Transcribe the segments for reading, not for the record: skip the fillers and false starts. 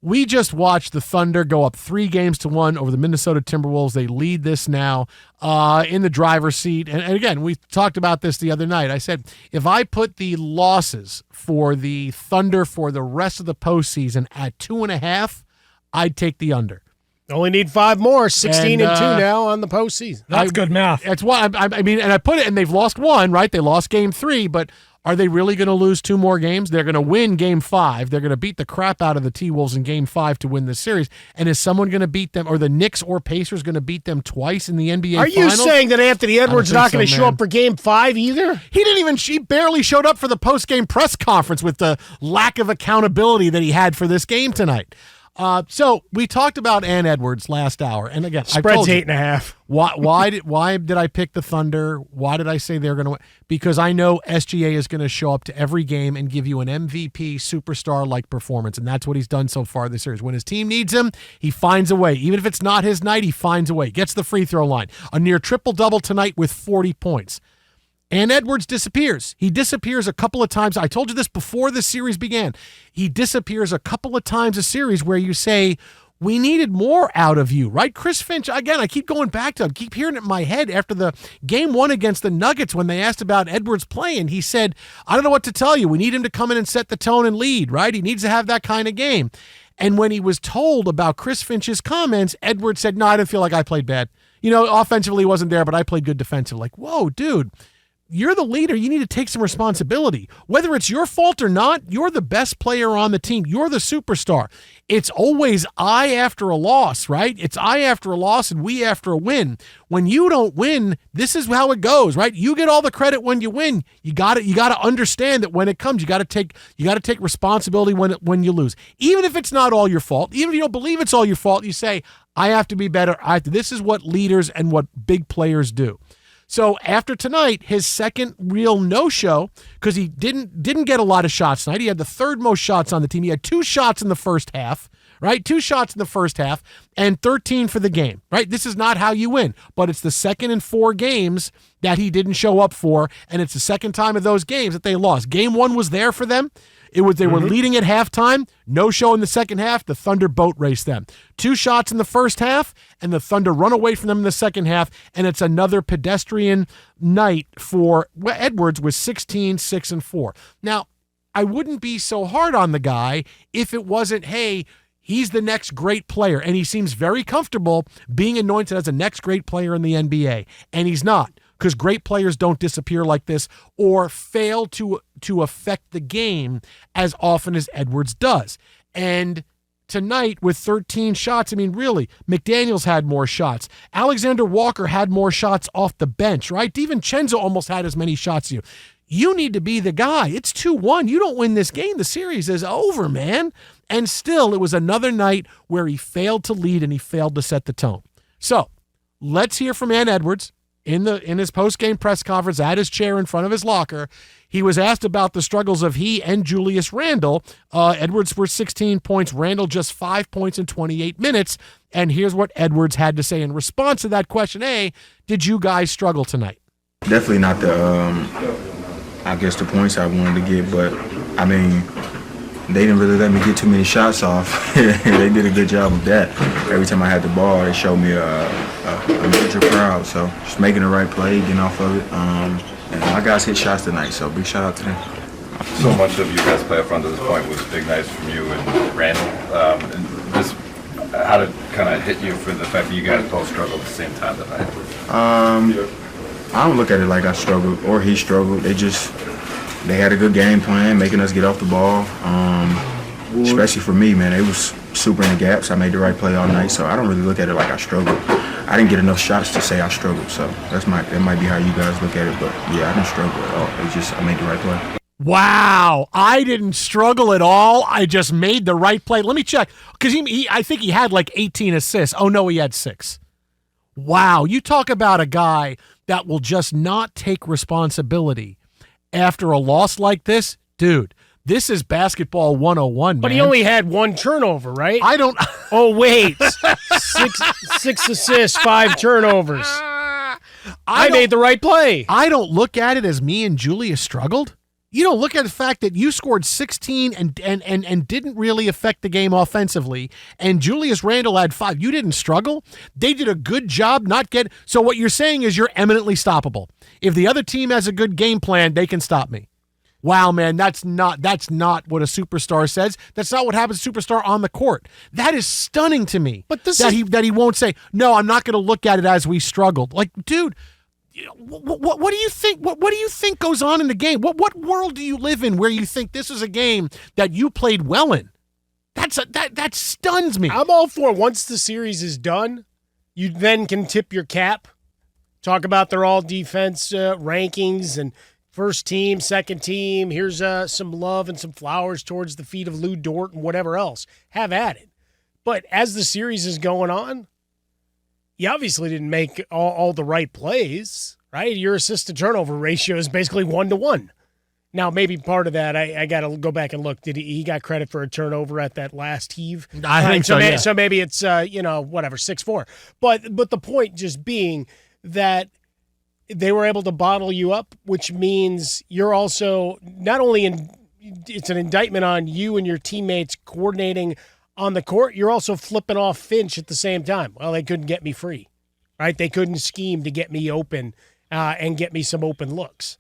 we just watched the Thunder go up 3-1 over the Minnesota Timberwolves. They lead this now in the driver's seat. And again, we talked about this the other night. I said, if I put the losses for the Thunder for the rest of the postseason at 2.5, I'd take the under. Only need 5 more, 16-2 now on the postseason. That's good math. That's why I mean, and I put it, and they've lost 1, right? They lost game 3, but are they really going to lose 2 more games? They're going to win game 5. They're going to beat the crap out of the T-Wolves in game 5 to win this series. And is someone going to beat them, or the Knicks or Pacers going to beat them twice in the NBA Finals? Are you saying that Anthony Edwards is not going to show up for game 5 either? He barely showed up for the post-game press conference with the lack of accountability that he had for this game tonight. So we talked about Ant Edwards last hour, and again, spread's 8.5. Why did I pick the Thunder? Why did I say they're going to win? Because I know SGA is going to show up to every game and give you an MVP superstar-like performance, and that's what he's done so far this series. When his team needs him, he finds a way. Even if it's not his night, he finds a way. Gets the free throw line. A near triple-double tonight with 40 points. And Edwards disappears. He disappears a couple of times. I told you this before the series began. He disappears a couple of times a series where you say, we needed more out of you, right? Chris Finch, again, I keep going back to him. I keep hearing it in my head after the game 1 against the Nuggets when they asked about Edwards playing. He said, I don't know what to tell you. We need him to come in and set the tone and lead, right? He needs to have that kind of game. And when he was told about Chris Finch's comments, Edwards said, no, I didn't feel like I played bad. Offensively he wasn't there, but I played good defensively. Like, whoa, dude. You're the leader. You need to take some responsibility. Whether it's your fault or not, you're the best player on the team. You're the superstar. It's always I after a loss, right? It's I after a loss and we after a win. When you don't win, this is how it goes, right? You get all the credit when you win. You got to understand that when it comes, you got to take responsibility when you lose. Even if it's not all your fault, even if you don't believe it's all your fault, you say, I have to be better. This is what leaders and what big players do. So after tonight, his second real no-show, because he didn't get a lot of shots tonight. He had the 3rd most shots on the team. He had 2 shots in the first half, right? 2 shots in the first half and 13 for the game, right? This is not how you win, but it's the second in 4 games that he didn't show up for, and it's the second time of those games that they lost. Game 1 was there for them. They were leading at halftime, no show in the second half, the Thunder boat raced them. 2 shots in the first half, and the Thunder run away from them in the second half, and it's another pedestrian night for Edwards with 16, 6, and 4. Now, I wouldn't be so hard on the guy if it wasn't, hey, he's the next great player, and he seems very comfortable being anointed as the next great player in the NBA, and he's not. Because great players don't disappear like this or fail to affect the game as often as Edwards does. And tonight with 13 shots, I mean, really, McDaniels had more shots. Alexander Walker had more shots off the bench, right? DiVincenzo almost had as many shots as you. You need to be the guy. It's 2-1. You don't win this game, the series is over, man. And still, it was another night where he failed to lead and he failed to set the tone. So let's hear from Ant Edwards. In his post-game press conference at his chair in front of his locker, he was asked about the struggles of he and Julius Randle. Edwards were 16 points, Randle just 5 points in 28 minutes. And here's what Edwards had to say in response to that question. Did you guys struggle tonight? Definitely not the points I wanted to get, but I mean, they didn't really let me get too many shots off. They did a good job of that. Every time I had the ball, they showed me a major crowd. So just making the right play, getting off of it. And my guys hit shots tonight, so big shout out to them. So much of your best play up front to this point was big nights from you and Randall. And this, how did it kind of hit you for the fact that you guys both struggled at the same time tonight? I don't look at it like I struggled or he struggled. They had a good game plan, making us get off the ball. Especially for me, man, it was super in the gaps. I made the right play all night, so I don't really look at it like I struggled. I didn't get enough shots to say I struggled, so that might be how you guys look at it. But yeah, I didn't struggle at all. It's just I made the right play. Wow, I didn't struggle at all. I just made the right play. Let me check, because I think he had like 18 assists. Oh, no, he had 6. Wow, you talk about a guy that will just not take responsibility after a loss like this. Dude, this is basketball 101, man. But he only had 1 turnover, right? I don't... Oh, wait. six assists, 5 turnovers. I made the right play. I don't look at it as me and Julius struggled. You don't look at the fact that you scored 16 and didn't really affect the game offensively, and Julius Randle had 5. You didn't struggle. They did a good job not getting. So what you're saying is you're eminently stoppable. If the other team has a good game plan, they can stop me. Wow, man, that's not what a superstar says. That's not what happens to a superstar on the court. That is stunning to me. But that he won't say, no, I'm not going to look at it as we struggled. Like, dude. What do you think? What do you think goes on in the game? What world do you live in where you think this is a game that you played well in? That stuns me. I'm all for once the series is done, you then can tip your cap, talk about their all defense rankings and first team, second team. Here's some love and some flowers towards the feet of Lou Dort and whatever else. Have at it. But as the series is going on, you obviously didn't make all the right plays, right? Your assist-to-turnover ratio is basically 1-to-1. Now, maybe part of that, I got to go back and look. Did he got credit for a turnover at that last heave? I think so, yeah. So maybe it's, 6-4. But the point just being that they were able to bottle you up, which means you're also not only it's an indictment on you and your teammates coordinating on the court, you're also flipping off Finch at the same time. Well, they couldn't get me free, right? They couldn't scheme to get me open and get me some open looks.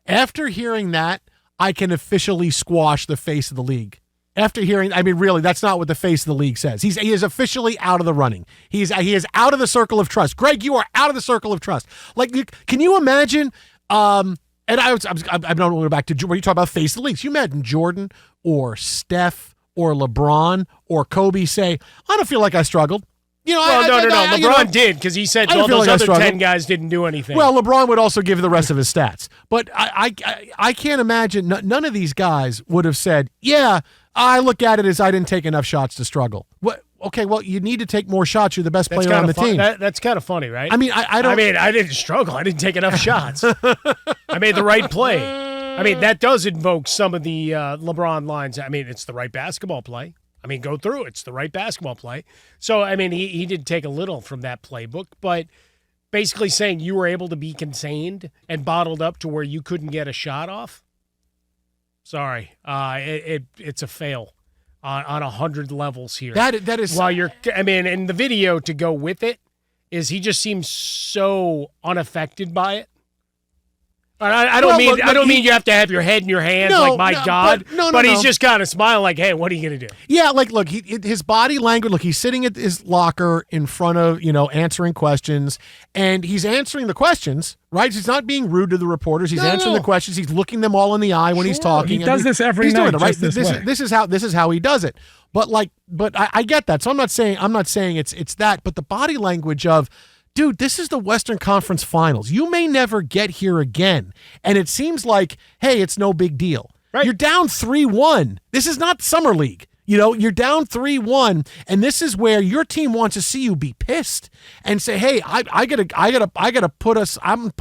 After hearing that, I can officially squash the face of the league. After hearing, I mean, really, that's not what the face of the league says. He is officially out of the running. He is out of the circle of trust. Greg, you are out of the circle of trust. Like, can you imagine? And I don't go back to when you talk about face of the league. So you imagine Jordan or Steph or LeBron or Kobe say, I don't feel like I struggled. No. LeBron did, because he said all those other 10 guys didn't do anything. Well, LeBron would also give the rest of his stats. But I can't imagine, none of these guys would have said, yeah, I look at it as I didn't take enough shots to struggle. What? Okay, well, you need to take more shots. You're the best player on the team. That's kind of funny, right? I mean, I didn't struggle. I didn't take enough shots. I made the right play. I mean, that does invoke some of the LeBron lines. I mean, it's the right basketball play. I mean, go through. It's the right basketball play. So, I mean, he did take a little from that playbook, but basically saying you were able to be contained and bottled up to where you couldn't get a shot off. Sorry, it's a fail on 100 levels here. That is. While and the video to go with it is he just seems so unaffected by it. I don't mean you have to have your head in your hands but he's just kind of smiling like, hey, what are you going to do? Yeah, like, look, his body language, look, he's sitting at his locker in front of, answering questions, and he's answering the questions, right? He's not being rude to the reporters. He's answering the questions. He's looking them all in the eye when he's talking. He does this every night, right? This is how he does it. But I get that. So I'm not saying it's that, but the body language of, dude, this is the Western Conference Finals. You may never get here again. And it seems like, hey, it's no big deal. Right. You're down 3-1. This is not Summer League. You're down 3-1, and this is where your team wants to see you be pissed and say, hey, I gotta put us on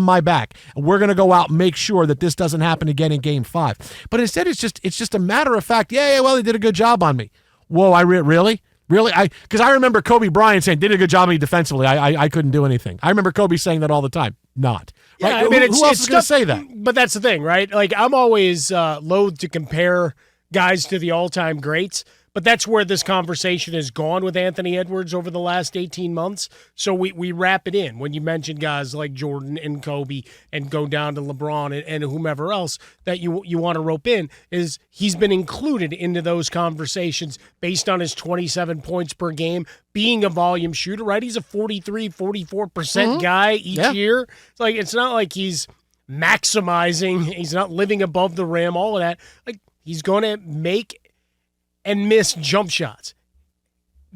my back. And we're gonna go out and make sure that this doesn't happen again in Game 5. But instead it's just a matter of fact, well, they did a good job on me. Whoa, really? Really? Because I remember Kobe Bryant saying, did a good job on me defensively. I couldn't do anything. I remember Kobe saying that all the time. Not. Yeah, right? I mean, who else is going to say that? But that's the thing, right? Like, I'm always loath to compare guys to the all-time greats, but that's where this conversation has gone with Anthony Edwards over the last 18 months. So we wrap it in when you mention guys like Jordan and Kobe and go down to LeBron and whomever else that you want to rope in, is he's been included into those conversations based on his 27 points per game, being a volume shooter, right? He's a 44% guy each year. It's not like he's maximizing. He's not living above the rim, all of that. Like, he's going to make and miss jump shots,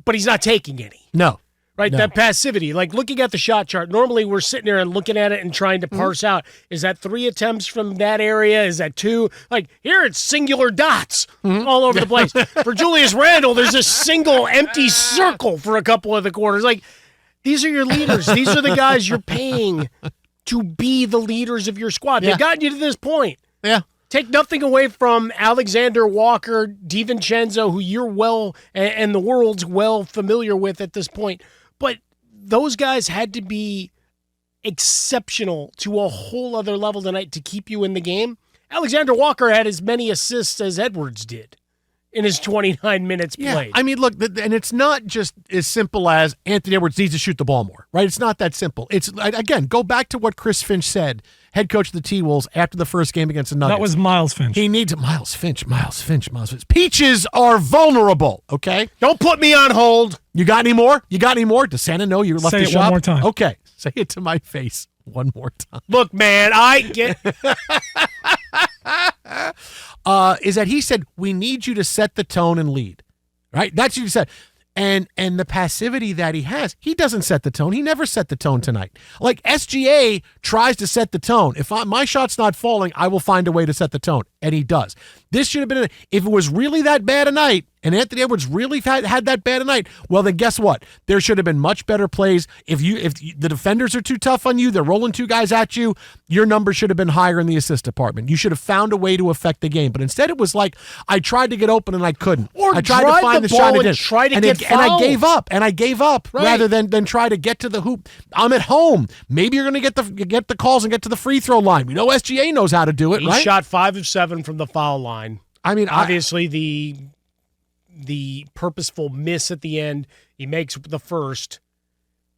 but he's not taking any. No. Right? No. That passivity, like looking at the shot chart, normally we're sitting there and looking at it and trying to parse out, is that 3 attempts from that area? Is that 2? Like, here it's singular dots all over the place. For Julius Randle, there's a single empty circle for a couple of the quarters. Like, these are your leaders. These are the guys you're paying to be the leaders of your squad. They've gotten you to this point. Yeah. Take nothing away from Alexander Walker, DiVincenzo, who you're well and the world's well familiar with at this point. But those guys had to be exceptional to a whole other level tonight to keep you in the game. Alexander Walker had as many assists as Edwards did in his 29 minutes played. I mean, look, and it's not just as simple as Anthony Edwards needs to shoot the ball more, right? It's not that simple. It's, again, go back to what Chris Finch said, head coach of the T-Wolves, after the first game against the Nuggets. That was Miles Finch. He needs Miles Finch. Peaches are vulnerable, okay? Don't put me on hold. You got any more? Does Santa know you left Say the it shop? one more time. Okay. Say it to my face one more time. Look, man, I get... Is that he said, we need you to set the tone and lead, right? That's what he said. And the passivity that he has, he doesn't set the tone. He never set the tone tonight. Like SGA tries to set the tone. If my shot's not falling, I will find a way to set the tone. And he does. This should have been, if it was really that bad a night, and Anthony Edwards really had that bad a night, well, then guess what? There should have been much better plays. If the defenders are too tough on you, they're rolling two guys at you, your number should have been higher in the assist department. You should have found a way to affect the game. But instead it was like, I tried to get open and I couldn't. Or I tried to find the shot and I gave up. And I gave up rather than try to get to the hoop. I'm at home. Maybe you're going to get the calls and get to the free throw line. We know SGA knows how to do it, he right? He shot 5 of 7 from the foul line. I mean, obviously the purposeful miss at the end, he makes the first,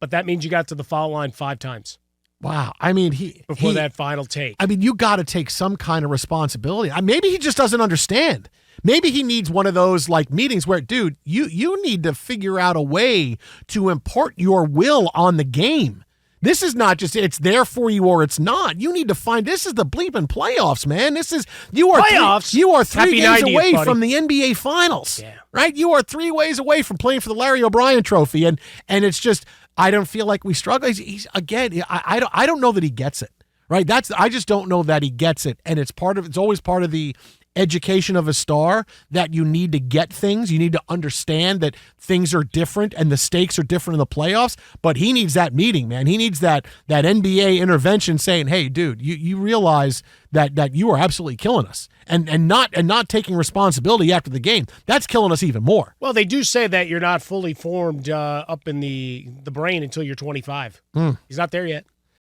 but that means you got to the foul line 5 times. Wow. I mean, before that final take. I mean, you got to take some kind of responsibility. Maybe he just doesn't understand. Maybe he needs one of those like meetings where, dude, you need to figure out a way to impart your will on the game. This is not just it's there for you or it's not. You need to find this is the bleeping playoffs, man. You are playoffs. You are 3 days 90th, away buddy. from the NBA Finals. Yeah. Right? You are 3 ways away from playing for the Larry O'Brien Trophy, and it's just I don't feel like we struggle. He's again. I don't know that he gets it. Right? I just don't know that he gets it, and it's always part of the education of a star that you need to get things. You need to understand that things are different and the stakes are different in the playoffs, but he needs that meeting, man. He needs that NBA intervention saying, hey, dude, you realize that you are absolutely killing us and not taking responsibility after the game. That's killing us even more. Well, they do say that you're not fully formed up in the brain until you're 25. He's not there yet.